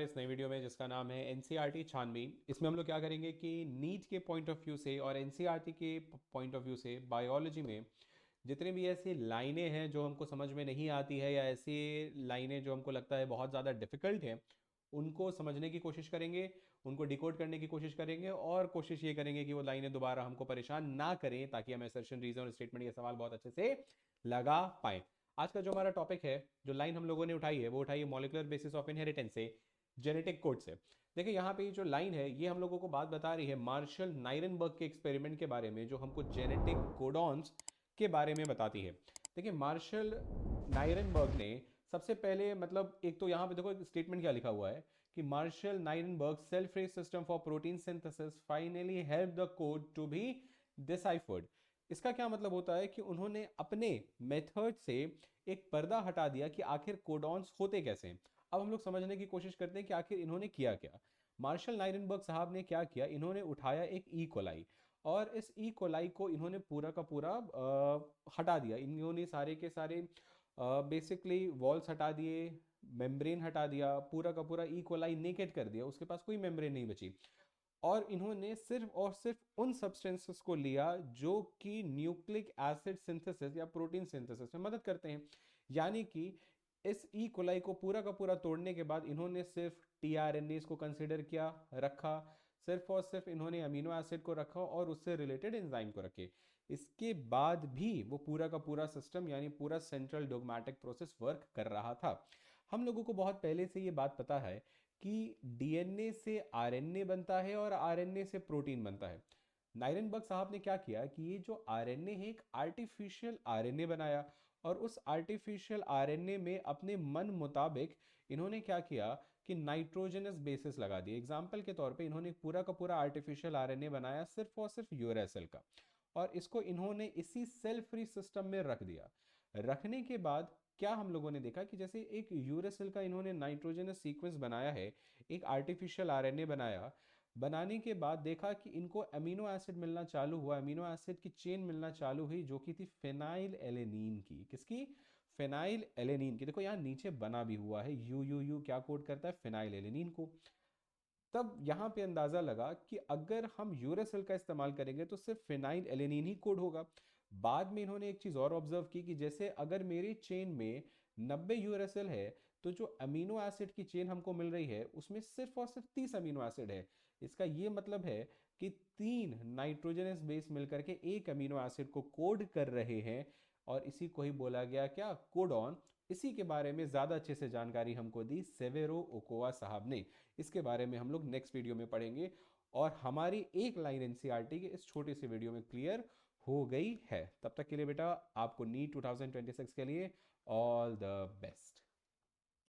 इस नई वीडियो में जिसका नाम है एनसीईआरटी छानबीन। इसमें हम लोग क्या करेंगे कि नीट के पॉइंट ऑफ व्यू से और एनसीईआरटी के पॉइंट ऑफ व्यू से बायोलॉजी में जितने भी ऐसी लाइनें हैं जो हमको समझ में नहीं आती है या ऐसी लाइनें जो हमको लगता है बहुत ज़्यादा डिफिकल्ट हैं, उनको समझने की कोशिश करेंगे, उनको डिकोड करने की कोशिश करेंगे और कोशिश ये करेंगे कि वो लाइनें दोबारा हमको परेशान ना करें ताकि हम असर्शन, रीजन और स्टेटमेंट ये सवाल बहुत अच्छे से लगा पाएं। आज का जो हमारा टॉपिक है, जो लाइन हम लोगों ने उठाई है, वो उठाई है मॉलिक्यूलर बेसिस ऑफ इनहेरिटेंस से, जेनेटिक कोड से। देखिए यहाँ पे जो लाइन है ये हम लोगों को बात बता रही है मार्शल नाइरनबर्ग के एक्सपेरिमेंट के बारे में, जो हमको जेनेटिक कोडॉन्स के बारे में बताती है। देखिए मार्शल नाइरनबर्ग ने सबसे पहले, मतलब एक तो यहाँ पे देखो स्टेटमेंट क्या लिखा हुआ है कि Marshall Nirenberg cell free system for protein synthesis finally help the code to be deciphered. इसका क्या मतलब होता है कि उन्होंने अपने मेथड से एक पर्दा हटा दिया कि आखिर कोडॉन्स होते कैसे हैं। अब हम लोग समझने की कोशिश करते हैं कि आखिर इन्होंने किया क्या। मार्शल नाइरनबर्ग साहब ने क्या किया, इन्होंने उठाया एक ई कोलाई और इस ई कोलाई को इन्होंने पूरा का पूरा हटा दिया। इन्होंने सारे के सारे बेसिकली वॉल्स हटा दिए, मेम्ब्रेन हटा दिया, पूरा का पूरा ई कोलाई नेकेड कर दिया, उसके पास कोई मेम्ब्रेन नहीं बची। और इन्होंने सिर्फ और सिर्फ उन सब्सटेंसेस को लिया जो कि न्यूक्लिक एसिड सिंथेसिस या प्रोटीन सिंथेसिस में मदद करते हैं। यानी कि इस ई कोलाई को पूरा का पूरा तोड़ने के बाद इन्होंने सिर्फ टीआरएनएस को कंसीडर किया, रखा, सिर्फ और सिर्फ इन्होंने अमीनो एसिड को रखा और उससे रिलेटेड एंजाइम को रखे। इसके बाद भी वो पूरा का पूरा सिस्टम यानी पूरा सेंट्रल डोग्मेटिक प्रोसेस वर्क कर रहा था। हम लोगों को बहुत पहले से ये बात पता है कि डीएनए से आरएनए बनता है और आरएनए से प्रोटीन बनता है। नाइरनबर्ग साहब ने क्या किया कि ये जो आरएनए है एक आर्टिफिशियल आरएनए बनाया और उस आर्टिफिशियल आरएनए में अपने मन मुताबिक इन्होंने क्या किया कि नाइट्रोजनस बेसिस लगा दिए। एग्जाम्पल के तौर पे इन्होंने पूरा का पूरा आर्टिफिशियल आरएनए बनाया सिर्फ और सिर्फ यूरेसिल का, और इसको इन्होंने इसी सेल फ्री सिस्टम में रख दिया। रखने के बाद क्या हम लोगों ने देखा कि जैसे एक यूरेसिल का इन्होंने नाइट्रोजनस सीक्वेंस बनाया है, एक आर्टिफिशियल आरएनए बनाया, बनाने के बाद देखा कि इनको अमीनो एसिड मिलना चालू हुआ, अमीनो एसिड की चेन मिलना चालू हुई जो कि थी फेनाइल एलेनीन की। किसकी? फेनाइल एलेनीन की। देखो यहाँ नीचे बना भी हुआ है, यू यू यू क्या कोड करता है? फेनाइल एलेनीन को। तब यहाँ पे अंदाजा लगा कि अगर हम यूरेसिल का इस्तेमाल करेंगे तो सिर्फ फिनाइल एलेनिन ही कोड होगा। बाद में इन्होंने एक चीज और ऑब्जर्व की कि जैसे अगर मेरी चेन में 90 यूरेसिल है तो जो अमीनो एसिड की चेन हमको मिल रही है उसमें सिर्फ और सिर्फ 30 अमीनो एसिड है। इसका ये मतलब है कि 3 नाइट्रोजनस बेस मिलकर के एक अमीनो एसिड को कोड कर रहे हैं और इसी को ही बोला गया क्या? कोडॉन। इसी के बारे में ज्यादा अच्छे से जानकारी हमको दी सेवेरो ओकोआ साहब ने। इसके बारे में हम लोग नेक्स्ट वीडियो में पढ़ेंगे और हमारी एक लाइन एनसीईआरटी के इस छोटे से वीडियो में क्लियर हो गई है। तब तक के लिए बेटा आपको नीट 2026 के लिए ऑल द बेस्ट।